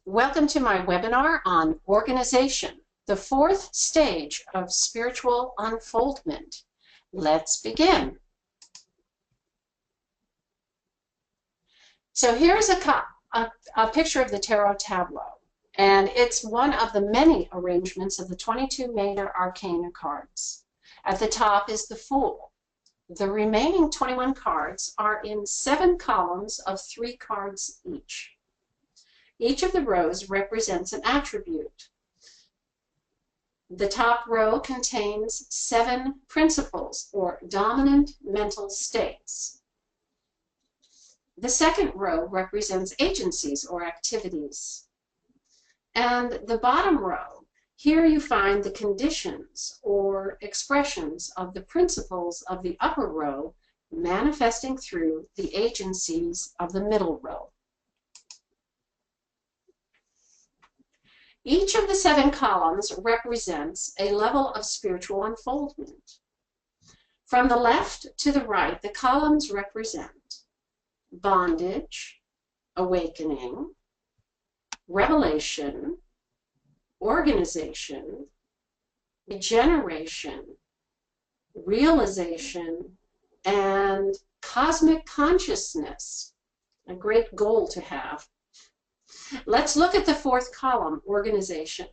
Welcome to my webinar on organization, the fourth stage of spiritual unfoldment. Let's begin. So here's a picture of the Tarot Tableau, and it's one of the many arrangements of the 22 major arcana cards. At the top is the Fool. The remaining 21 cards are in 7 columns of 3 cards each. Each of the rows represents an attribute. The top row contains 7 principles or dominant mental states. The second row represents agencies or activities. And the bottom row, here you find the conditions or expressions of the principles of the upper row manifesting through the agencies of the middle row. Each of the 7 columns represents a level of spiritual unfoldment. From the left to the right, the columns represent bondage, awakening, revelation, organization, regeneration, realization, and cosmic consciousness, a great goal to have. Let's look at the fourth column, organization.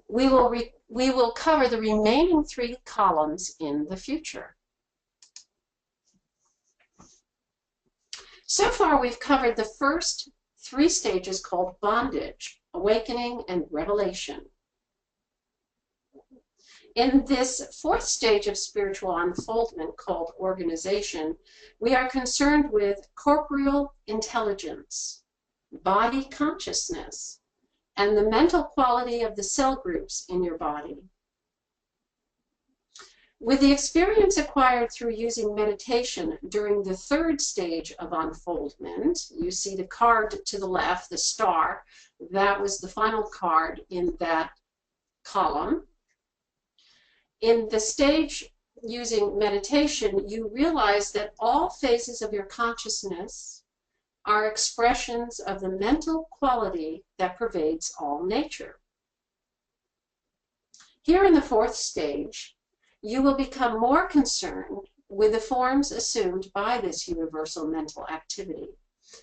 We will cover the remaining 3 columns in the future. So far, we've covered the first 3 stages called bondage, awakening, and revelation. In this 4th stage of spiritual unfoldment called organization, we are concerned with corporeal intelligence, body consciousness, and the mental quality of the cell groups in your body. With the experience acquired through using meditation during the 3rd stage of unfoldment, you see the card to the left, the star, that was the final card in that column. In the stage using meditation, you realize that all phases of your consciousness are expressions of the mental quality that pervades all nature. Here in the 4th stage, you will become more concerned with the forms assumed by this universal mental activity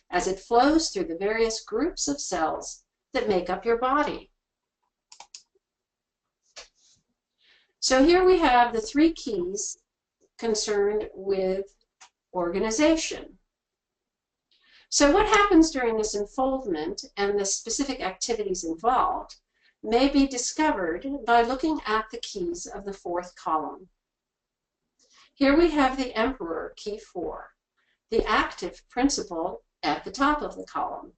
as it flows through the various groups of cells that make up your body. So here we have the 3 keys concerned with organization. So what happens during this unfoldment and the specific activities involved may be discovered by looking at the keys of the 4th column. Here we have the Emperor, key 4, the active principle at the top of the column.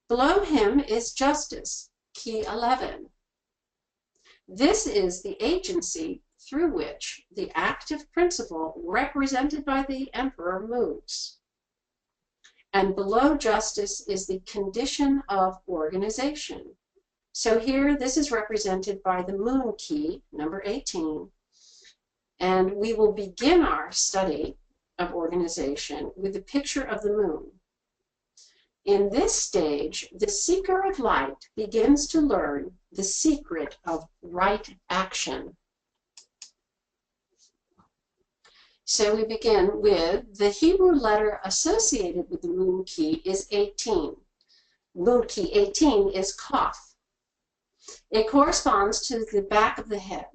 Below him is Justice, key 11. This is the agency through which the active principle represented by the Emperor moves. And below Justice is the condition of organization. So here, this is represented by the Moon key, number 18. And we will begin our study of organization with a picture of the moon. In this stage, the seeker of light begins to learn the secret of right action. So we begin with the Hebrew letter associated with the moon key is 18. Moon key 18 is Kaf. It corresponds to the back of the head,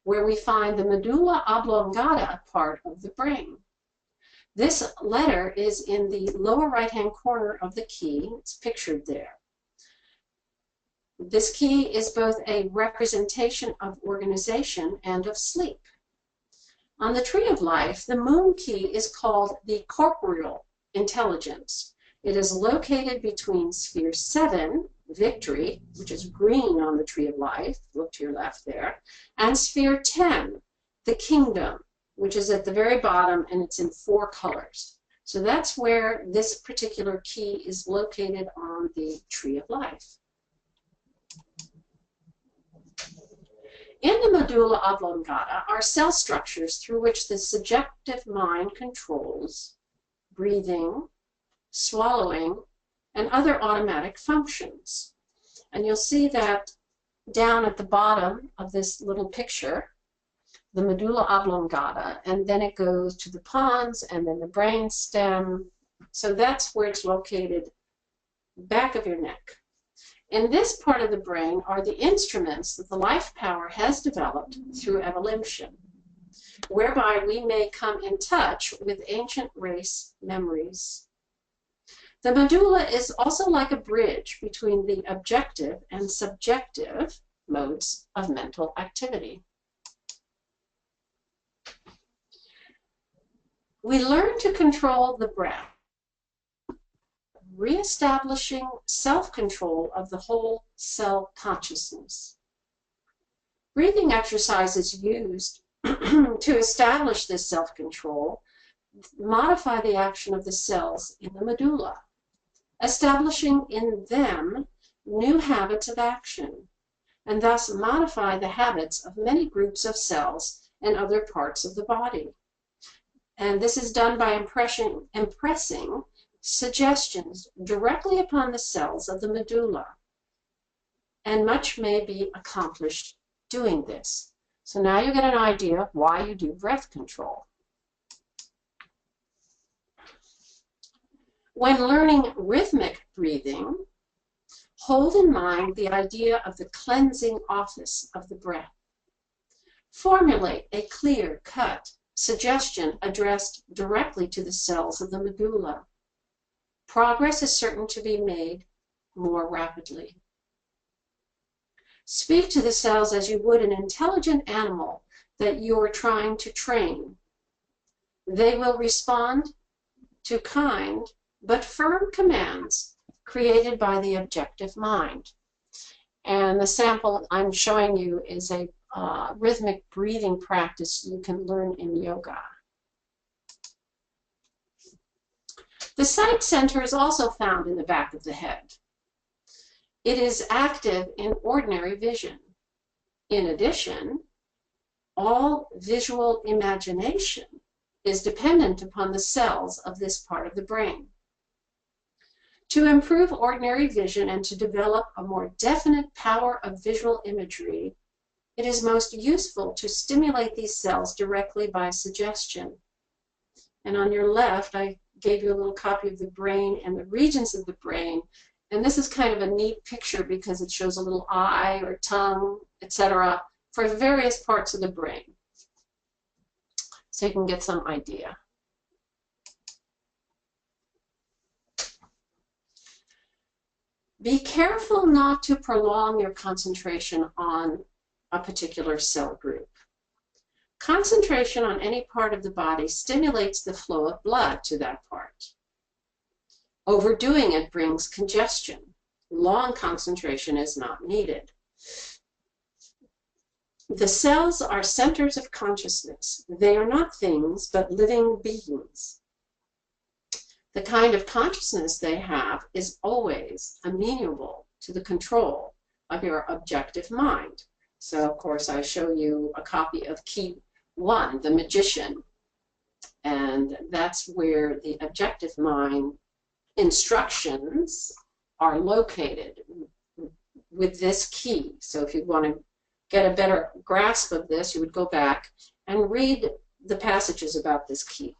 where we find the medulla oblongata part of the brain. This letter is in the lower right-hand corner of the key. It's pictured there. This key is both a representation of organization and of sleep. On the Tree of Life, the moon key is called the corporeal intelligence. It is located between sphere 7, victory, which is green on the Tree of Life, look to your left there, and sphere 10, the kingdom, which is at the very bottom, and it's in 4 colors. So that's where this particular key is located on the Tree of Life. In the medulla oblongata are cell structures through which the subjective mind controls breathing, swallowing, and other automatic functions. And you'll see that down at the bottom of this little picture, the medulla oblongata, and then it goes to the pons and then the brain stem. So that's where it's located, back of your neck. In this part of the brain are the instruments that the life power has developed through evolution, whereby we may come in touch with ancient race memories. The medulla is also like a bridge between the objective and subjective modes of mental activity. We learn to control the breath, reestablishing self-control of the whole cell consciousness. Breathing exercises used to establish this self-control modify the action of the cells in the medulla, establishing in them new habits of action, and thus modify the habits of many groups of cells and other parts of the body. And this is done by impressing suggestions directly upon the cells of the medulla. And much may be accomplished doing this. So now you get an idea of why you do breath control. When learning rhythmic breathing, hold in mind the idea of the cleansing office of the breath. Formulate a clear-cut suggestion addressed directly to the cells of the medulla. Progress is certain to be made more rapidly. Speak to the cells as you would an intelligent animal that you are trying to train. They will respond to kind but firm commands created by the objective mind. And the sample I'm showing you is a rhythmic breathing practice you can learn in yoga. The sight center is also found in the back of the head. It is active in ordinary vision. In addition, all visual imagination is dependent upon the cells of this part of the brain. To improve ordinary vision and to develop a more definite power of visual imagery, it is most useful to stimulate these cells directly by suggestion. And on your left, I gave you a little copy of the brain and the regions of the brain. And this is kind of a neat picture because it shows a little eye or tongue, etc., for various parts of the brain. So you can get some idea. Be careful not to prolong your concentration on a particular cell group. Concentration on any part of the body stimulates the flow of blood to that part. Overdoing it brings congestion. Long concentration is not needed. The cells are centers of consciousness. They are not things, but living beings. The kind of consciousness they have is always amenable to the control of your objective mind. So, of course, I show you a copy of Key 1, the magician, and that's where the objective mind instructions are located with this key. So if you want to get a better grasp of this, you would go back and read the passages about this key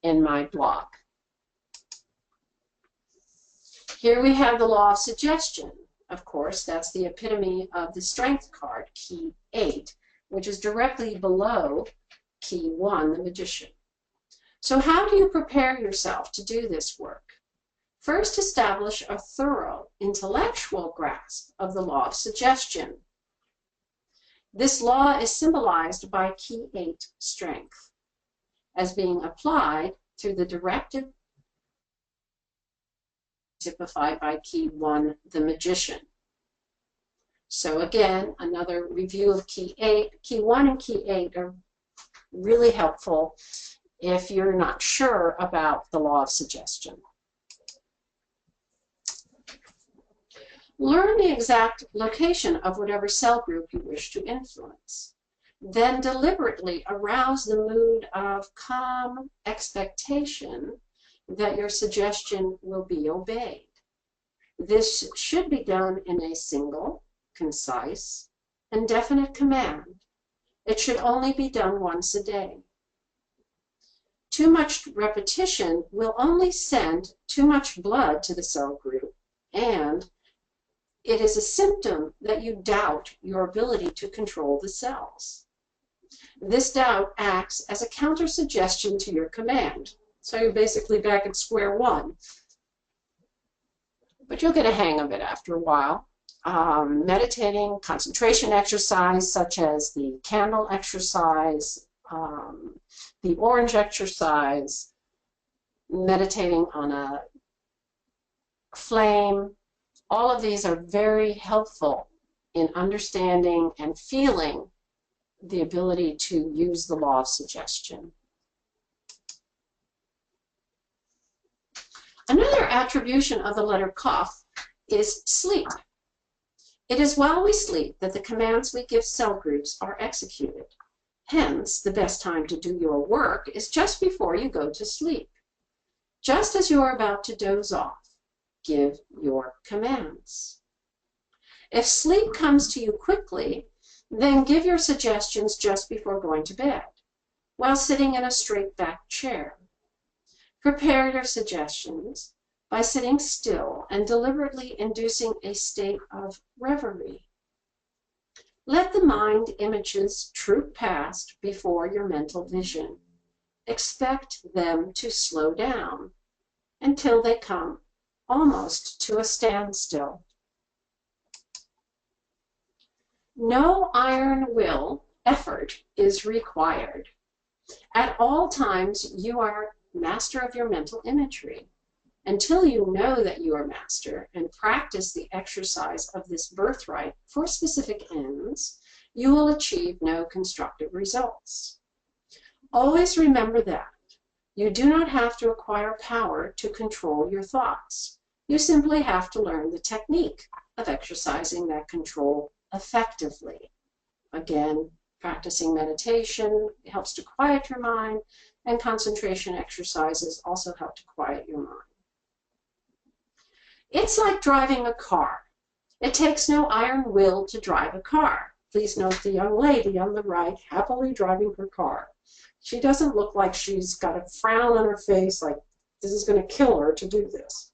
in my blog. Here we have the law of suggestion. Of course, that's the epitome of the strength card, Key 8, which is directly below Key 1, the magician. So how do you prepare yourself to do this work? First, establish a thorough intellectual grasp of the law of suggestion. This law is symbolized by Key 8, strength, as being applied through the directive typified by Key 1, the magician. So again, another review of Key 8. Key 1 and Key 8 are really helpful if you're not sure about the law of suggestion. Learn the exact location of whatever cell group you wish to influence. Then deliberately arouse the mood of calm expectation that your suggestion will be obeyed. This should be done in a single, concise, and definite command. It should only be done once a day. Too much repetition will only send too much blood to the cell group, and it is a symptom that you doubt your ability to control the cells. This doubt acts as a counter-suggestion to your command. So you're basically back at square one. But you'll get a hang of it after a while. Meditating, concentration exercise, such as the candle exercise, the orange exercise, meditating on a flame, all of these are very helpful in understanding and feeling the ability to use the law of suggestion. Another attribution of the letter Kaf is sleep. It is while we sleep that the commands we give cell groups are executed. Hence, the best time to do your work is just before you go to sleep. Just as you are about to doze off, give your commands. If sleep comes to you quickly, then give your suggestions just before going to bed, while sitting in a straight-backed chair. Prepare your suggestions by sitting still and deliberately inducing a state of reverie. Let the mind images troop past before your mental vision. Expect them to slow down until they come almost to a standstill. No iron will effort is required. At all times, you are master of your mental imagery. Until you know that you are master and practice the exercise of this birthright for specific ends, you will achieve no constructive results. Always remember that you do not have to acquire power to control your thoughts. You simply have to learn the technique of exercising that control effectively. Again, practicing meditation helps to quiet your mind, and concentration exercises also help to quiet your mind. It's like driving a car. It takes no iron will to drive a car. Please note the young lady on the right happily driving her car. She doesn't look like she's got a frown on her face like this is going to kill her to do this.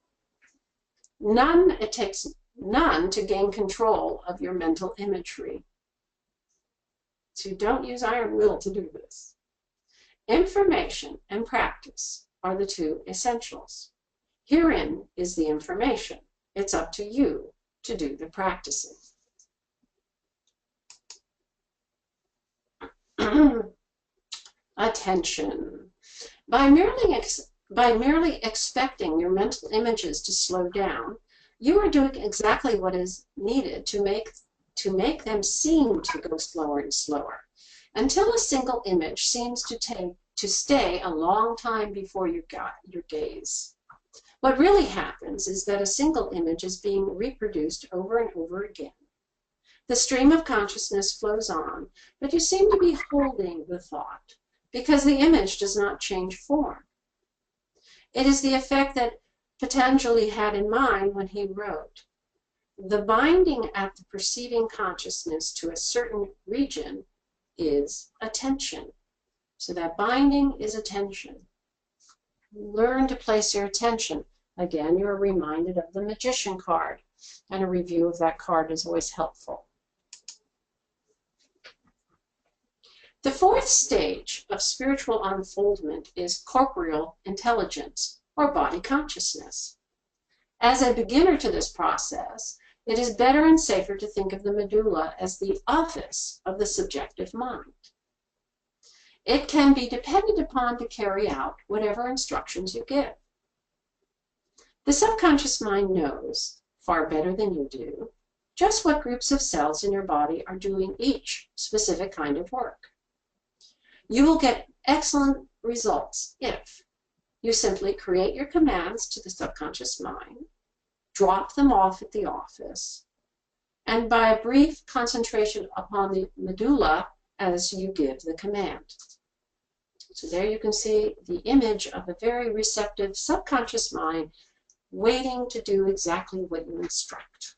It takes none to gain control of your mental imagery. So you don't use iron will to do this. Information and practice are the two essentials. Herein is the information. It's up to you to do the practicing. Attention. By merely expecting your mental images to slow down, you are doing exactly what is needed to make them seem to go slower and slower, until a single image seems to stay a long time before your gaze. What really happens is that a single image is being reproduced over and over again. The stream of consciousness flows on, but you seem to be holding the thought because the image does not change form. It is the effect that Patanjali had in mind when he wrote, "The binding at the perceiving consciousness to a certain region is attention." So that binding is attention. Learn to place your attention. Again, you're reminded of the Magician card, and a review of that card is always helpful. The fourth stage of spiritual unfoldment is corporeal intelligence, or body consciousness. As a beginner to this process, it is better and safer to think of the medulla as the office of the subjective mind. It can be depended upon to carry out whatever instructions you give. The subconscious mind knows, far better than you do, just what groups of cells in your body are doing each specific kind of work. You will get excellent results if you simply create your commands to the subconscious mind, drop them off at the office, and by a brief concentration upon the medulla as you give the command. So there you can see the image of a very receptive subconscious mind waiting to do exactly what you instruct.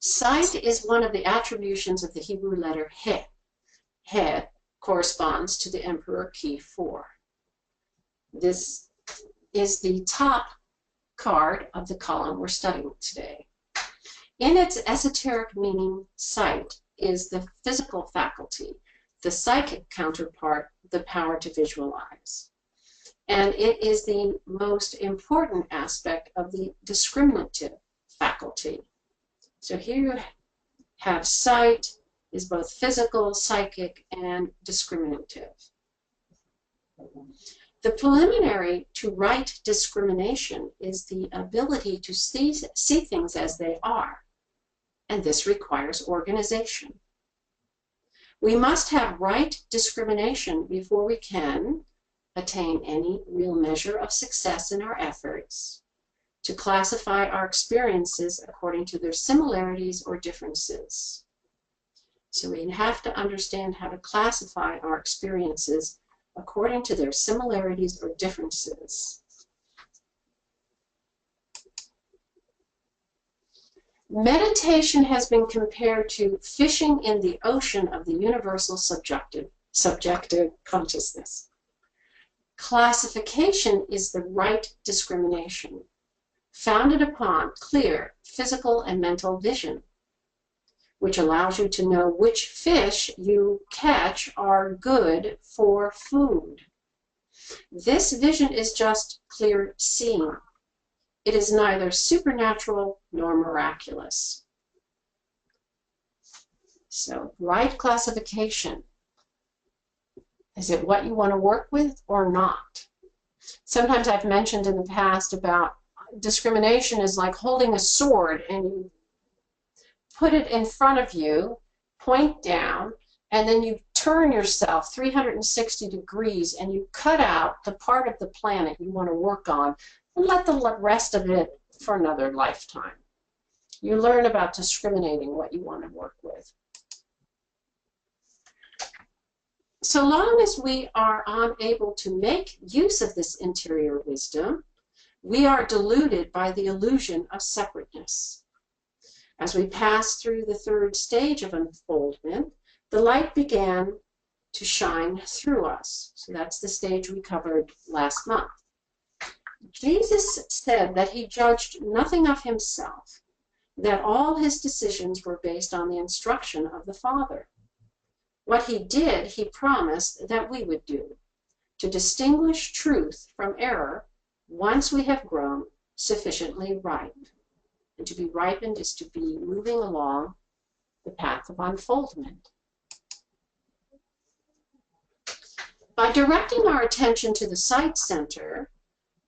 Sight is one of the attributions of the Hebrew letter He. He corresponds to the Emperor key 4. This is the top card of the column we're studying today. In its esoteric meaning, sight is the physical faculty, the psychic counterpart, the power to visualize. And it is the most important aspect of the discriminative faculty. So here you have sight is both physical, psychic, and discriminative. The preliminary to right discrimination is the ability to see things as they are, and this requires organization. We must have right discrimination before we can attain any real measure of success in our efforts to classify our experiences according to their similarities or differences. So we have to understand how to classify our experiences according to their similarities or differences. Meditation has been compared to fishing in the ocean of the universal subjective consciousness. Classification is the right discrimination, founded upon clear physical and mental vision, which allows you to know which fish you catch are good for food. This vision is just clear seeing. It is neither supernatural nor miraculous. So, right classification. Is it what you want to work with or not? Sometimes I've mentioned in the past about discrimination is like holding a sword and you put it in front of you, point down, and then you turn yourself 360 degrees and you cut out the part of the planet you want to work on and let the rest of it for another lifetime. You learn about discriminating what you want to work with. So long as we are unable to make use of this interior wisdom, we are deluded by the illusion of separateness. As we pass through the third stage of unfoldment, the light began to shine through us. So that's the stage we covered last month. Jesus said that he judged nothing of himself, that all his decisions were based on the instruction of the Father. What he did, he promised that we would do, to distinguish truth from error once we have grown sufficiently ripe. And to be ripened is to be moving along the path of unfoldment. By directing our attention to the sight center,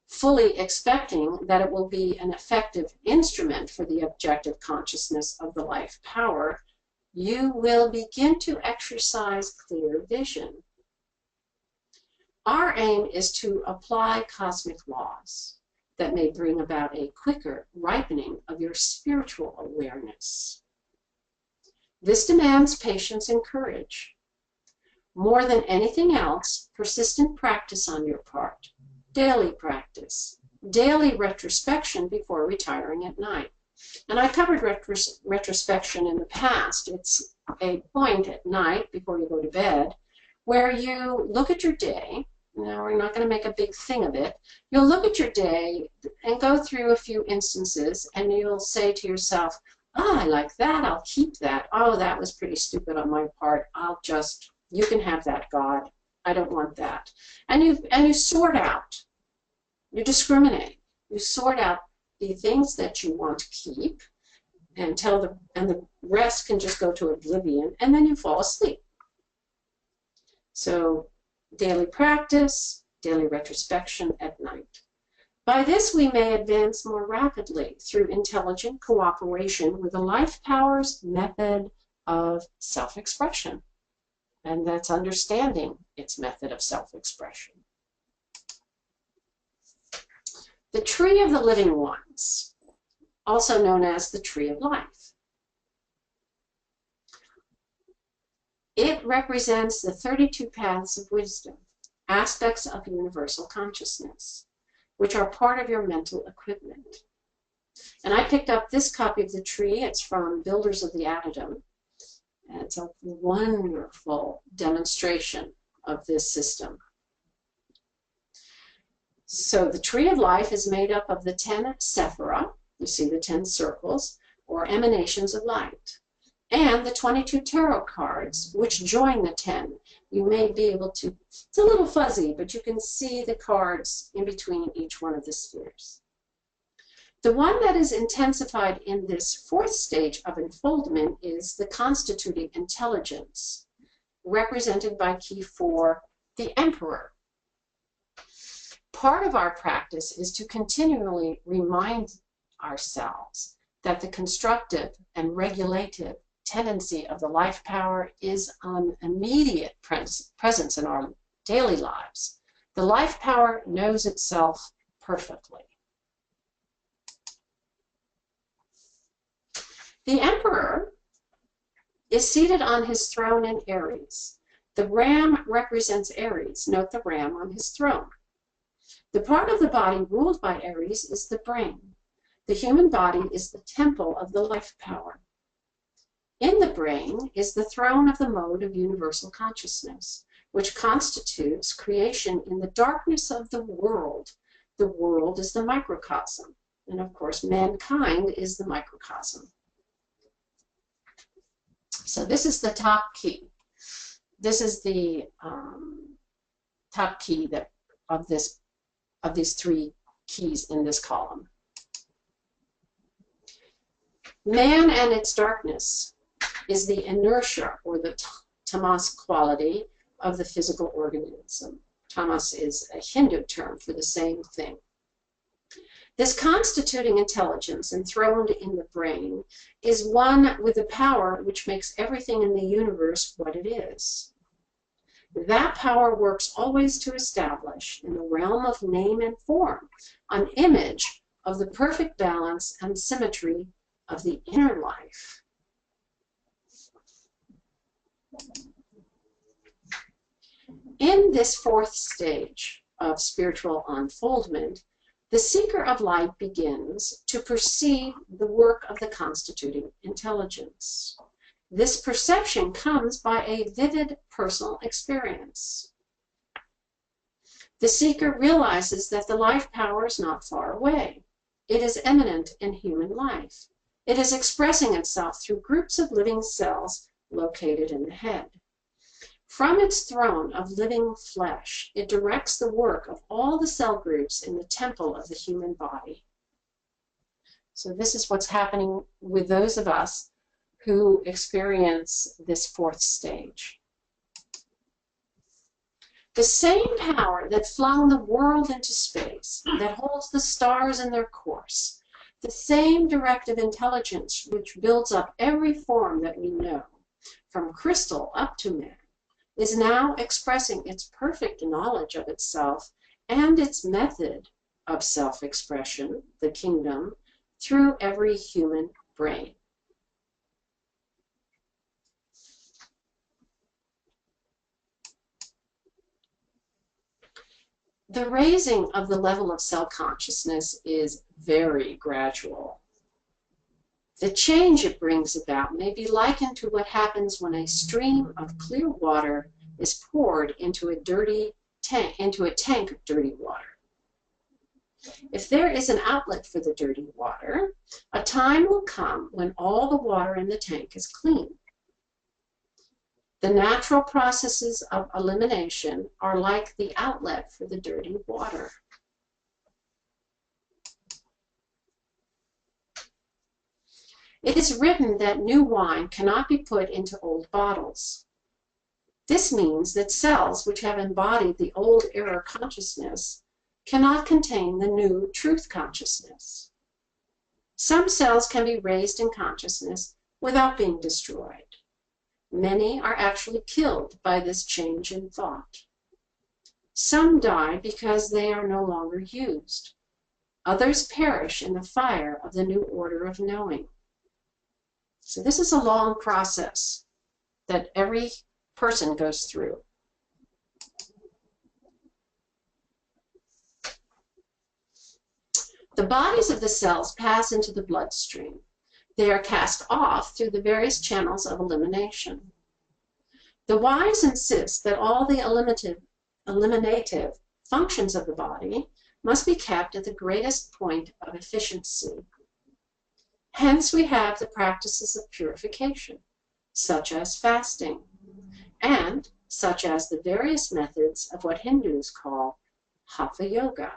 fully expecting that it will be an effective instrument for the objective consciousness of the life power, you will begin to exercise clear vision. Our aim is to apply cosmic laws that may bring about a quicker ripening of your spiritual awareness. This demands patience and courage. More than anything else, persistent practice on your part, daily practice, daily retrospection before retiring at night. And I covered retrospection in the past. It's a point at night before you go to bed where you look at your day. Now, we're not going to make a big thing of it. You'll look at your day and go through a few instances, and you'll say to yourself, oh, I like that, I'll keep that. Oh, that was pretty stupid on my part. You can have that, God. I don't want that. And you sort out. You discriminate. You sort out the things that you want to keep and the rest can just go to oblivion, and then you fall asleep. So, daily practice, daily retrospection at night. By this, we may advance more rapidly through intelligent cooperation with the life power's method of self-expression. And that's understanding its method of self-expression. The tree of the living ones, also known as the tree of life. It represents the 32 paths of wisdom. aspects of universal consciousness, which are part of your mental equipment. And I picked up this copy of the tree. It's from Builders of the Addendum. And it's a wonderful demonstration of this system. So the Tree of Life is made up of the 10 sephira, you see the 10 circles, or emanations of light, and the 22 tarot cards, which join the 10. You may be able to, it's a little fuzzy, but you can see the cards in between each one of the spheres. The one that is intensified in this fourth stage of unfoldment is the constituting intelligence, represented by key 4, the Emperor. Part of our practice is to continually remind ourselves that the constructive and regulative tendency of the life power is an immediate presence in our daily lives. The life power knows itself perfectly. The Emperor is seated on his throne in Aries. The ram represents Aries. Note the ram on his throne. The part of the body ruled by Aries is the brain. The human body is the temple of the life power. In the brain is the throne of the mode of universal consciousness, which constitutes creation in the darkness of the world. The world is the microcosm, and of course mankind is the microcosm. So this is the top key. This is the top key of these 3 keys in this column. Man and its darkness is the inertia, or the tamas quality of the physical organism. Tamas is a Hindu term for the same thing. This constituting intelligence enthroned in the brain is one with the power which makes everything in the universe what it is. That power works always to establish, in the realm of name and form, an image of the perfect balance and symmetry of the inner life. In this fourth stage of spiritual unfoldment, the seeker of light begins to perceive the work of the constituting intelligence. This perception comes by a vivid personal experience. The seeker realizes that the life power is not far away. It is immanent in human life. It is expressing itself through groups of living cells located in the head. From its throne of living flesh, it directs the work of all the cell groups in the temple of the human body. So this is what's happening with those of us who experience this fourth stage. The same power that flung the world into space, that holds the stars in their course, the same directive intelligence which builds up every form that we know, from crystal up to man, is now expressing its perfect knowledge of itself and its method of self-expression, the kingdom, through every human brain. The raising of the level of self-consciousness is very gradual. The change it brings about may be likened to what happens when a stream of clear water is poured into a tank of dirty water. If there is an outlet for the dirty water, a time will come when all the water in the tank is clean. The natural processes of elimination are like the outlet for the dirty water. It is written that new wine cannot be put into old bottles. This means that cells which have embodied the old error consciousness cannot contain the new truth consciousness. Some cells can be raised in consciousness without being destroyed. Many are actually killed by this change in thought. Some die because they are no longer used. Others perish in the fire of the new order of knowing. So this is a long process that every person goes through. The bodies of the cells pass into the bloodstream. They are cast off through the various channels of elimination. The wise insist that all the eliminative functions of the body must be kept at the greatest point of efficiency. Hence, we have the practices of purification, such as fasting, and such as the various methods of what Hindus call Hatha Yoga.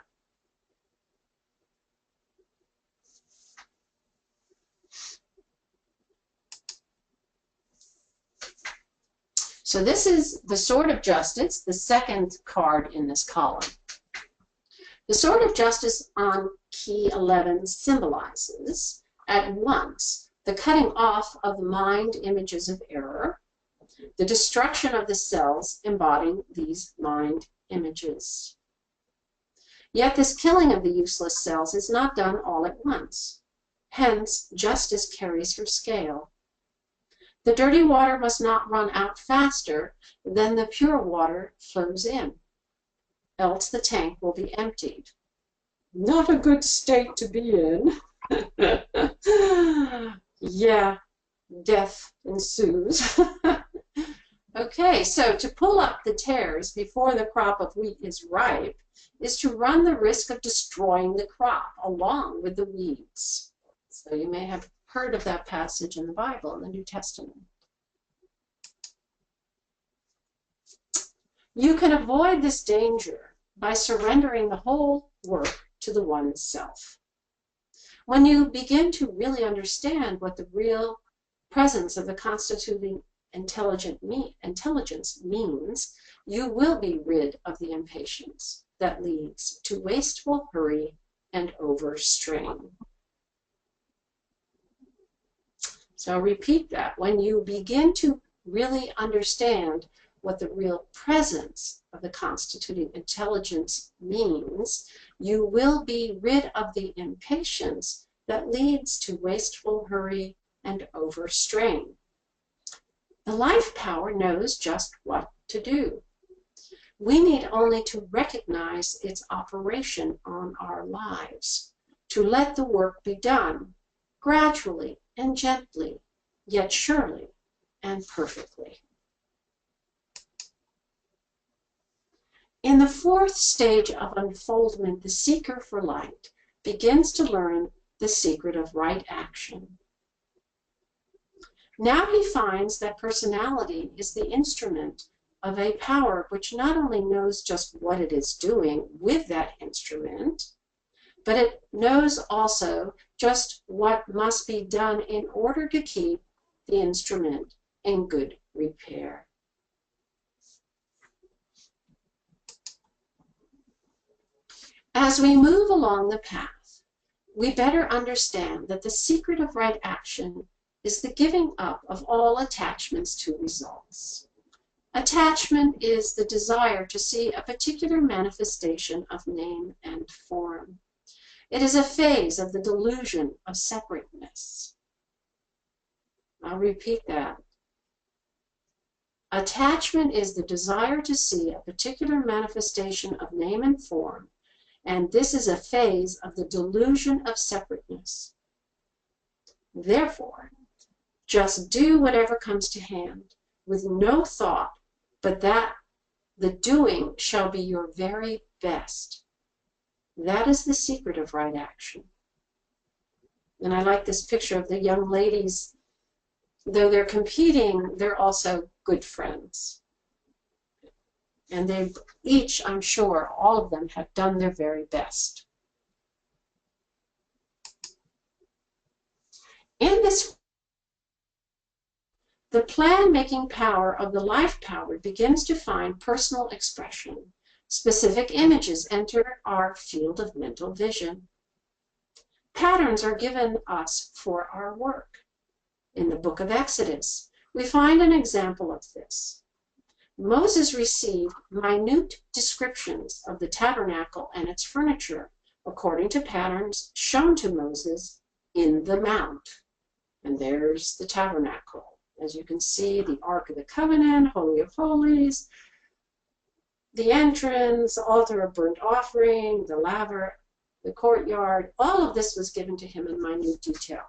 So this is the Sword of Justice, the second card in this column. The Sword of Justice on key 11 symbolizes at once the cutting off of the mind images of error, the destruction of the cells embodying these mind images. Yet this killing of the useless cells is not done all at once. Hence, justice carries her scale. The dirty water must not run out faster than the pure water flows in, else the tank will be emptied. Not a good state to be in. Yeah, death ensues. Okay, so to pull up the tares before the crop of wheat is ripe is to run the risk of destroying the crop along with the weeds. So you may have heard of that passage in the Bible, in the New Testament. You can avoid this danger by surrendering the whole work to the one self. When you begin to really understand what the real presence of the constituting intelligence means, you will be rid of the impatience that leads to wasteful hurry and overstrain. So I'll repeat that. When you begin to really understand what the real presence of the constituting intelligence means, you will be rid of the impatience that leads to wasteful hurry and overstrain. The life power knows just what to do. We need only to recognize its operation on our lives, to let the work be done gradually and gently, yet surely and perfectly. In the fourth stage of unfoldment, the seeker for light begins to learn the secret of right action. Now he finds that personality is the instrument of a power which not only knows just what it is doing with that instrument, but it knows also just what must be done in order to keep the instrument in good repair. As we move along the path, we better understand that the secret of right action is the giving up of all attachments to results. Attachment is the desire to see a particular manifestation of name and form. It is a phase of the delusion of separateness. I'll repeat that. Attachment is the desire to see a particular manifestation of name and form, and this is a phase of the delusion of separateness. Therefore, just do whatever comes to hand, with no thought but that the doing shall be your very best. That is the secret of right action. And I like this picture of the young ladies. Though they're competing, they're also good friends. And they each, I'm sure, all of them have done their very best. In this, the plan-making power of the life power begins to find personal expression. Specific images enter our field of mental vision. Patterns are given us for our work. In the book of Exodus, we find an example of this. Moses received minute descriptions of the tabernacle and its furniture according to patterns shown to Moses in the Mount. And there's the tabernacle. As you can see, the Ark of the Covenant, Holy of Holies, the entrance, altar of burnt offering, the laver, the courtyard. All of this was given to him in minute detail.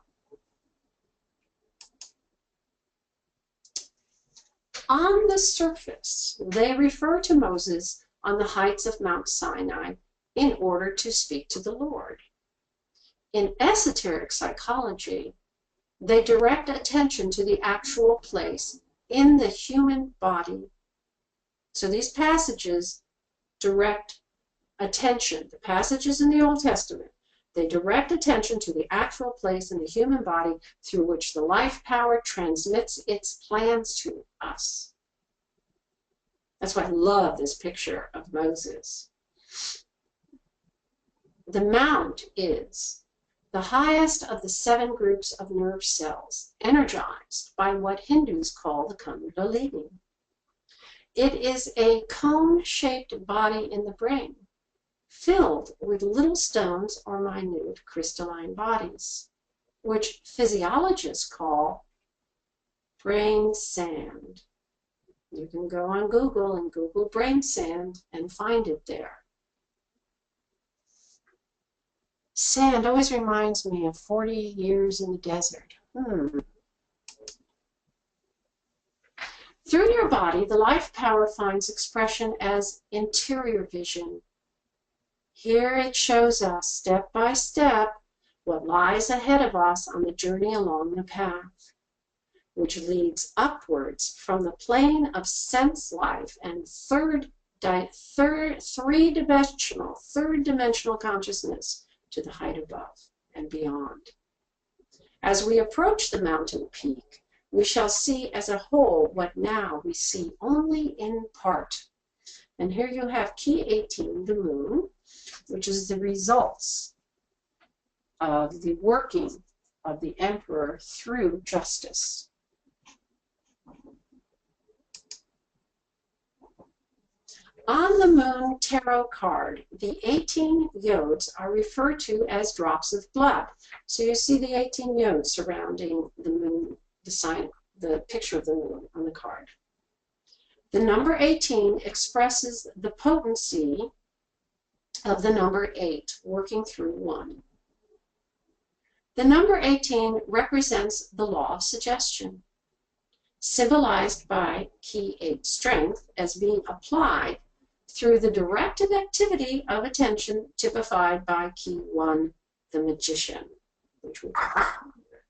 On the surface, they refer to Moses on the heights of Mount Sinai in order to speak to the Lord. In esoteric psychology, they direct attention to the actual place in the human body. So these passages direct attention, the passages in the Old Testament, they direct attention to the actual place in the human body through which the life power transmits its plans to us. That's why I love this picture of Moses. The mount is the highest of the 7 groups of nerve cells, energized by what Hindus call the Kundalini. It is a cone-shaped body in the brain, filled with little stones or minute crystalline bodies, which physiologists call brain sand. You can go on Google and Google brain sand and find it there. Sand always reminds me of 40 years in the desert. Through your body, the life power finds expression as interior vision. Here it shows us, step by step, what lies ahead of us on the journey along the path, which leads upwards from the plane of sense life and third dimensional consciousness to the height above and beyond. As we approach the mountain peak, we shall see as a whole what now we see only in part. And here you have key 18, the moon, which is the results of the working of the emperor through justice. On the moon tarot card, the 18 yods are referred to as drops of blood. So you see the 18 yods surrounding the moon, the sign, the picture of the moon on the card. The number 18 expresses the potency of the number 8 working through 1. The number 18 represents the law of suggestion, symbolized by key 8 strength as being applied through the directed activity of attention typified by key 1, the magician, which we call here.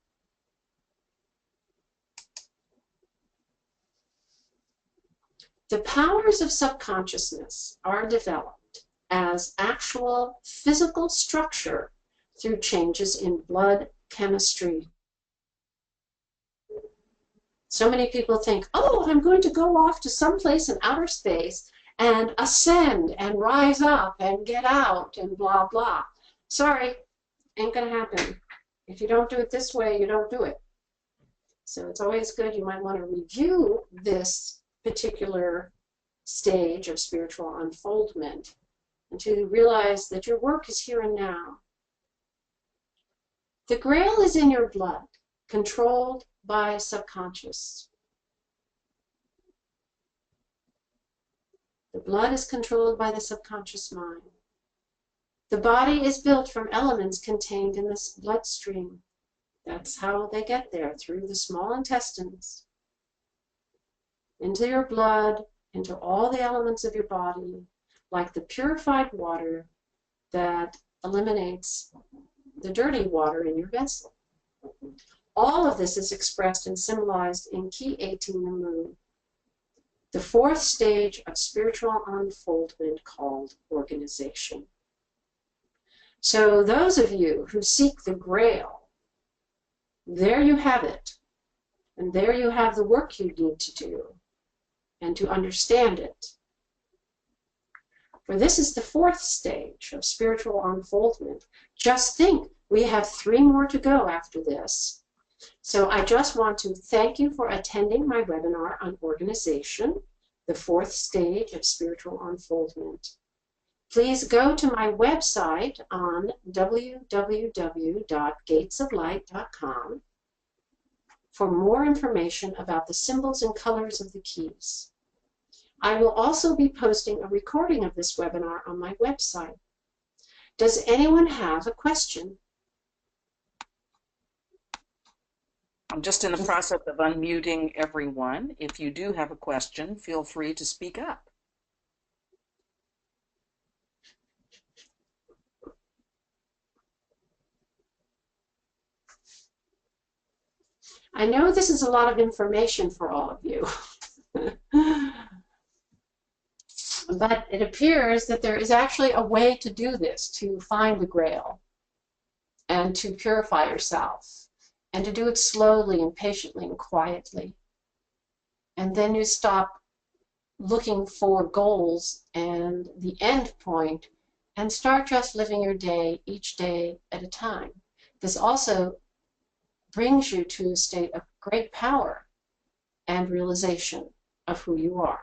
The powers of subconsciousness are developed as actual physical structure through changes in blood chemistry. So many people think, oh, I'm going to go off to someplace in outer space and ascend and rise up and get out and blah, blah. Sorry, ain't going to happen. If you don't do it this way, you don't do it. So it's always good. You might want to review this particular stage of spiritual unfoldment and to realize that your work is here and now. The Grail is in your blood, controlled by subconscious. The blood is controlled by the subconscious mind. The body is built from elements contained in the bloodstream. That's how they get there, through the small intestines, into your blood, into all the elements of your body, like the purified water that eliminates the dirty water in your vessel. All of this is expressed and symbolized in key 18, the moon, the 4th stage of spiritual unfoldment called organization. So those of you who seek the Grail, there you have it. And there you have the work you need to do and to understand it. For this is the 4th stage of spiritual unfoldment. Just think, we have 3 more to go after this. So I just want to thank you for attending my webinar on organization, the 4th stage of spiritual unfoldment. Please go to my website on www.gatesoflight.com for more information about the symbols and colors of the keys. I will also be posting a recording of this webinar on my website. Does anyone have a question? I'm just in the process of unmuting everyone. If you do have a question, feel free to speak up. I know this is a lot of information for all of you. But it appears that there is actually a way to do this, to find the Grail and to purify yourself, and to do it slowly and patiently and quietly. And then you stop looking for goals and the end point and start just living your day, each day at a time. This also brings you to a state of great power and realization of who you are.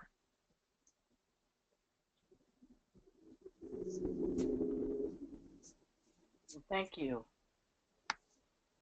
Thank you.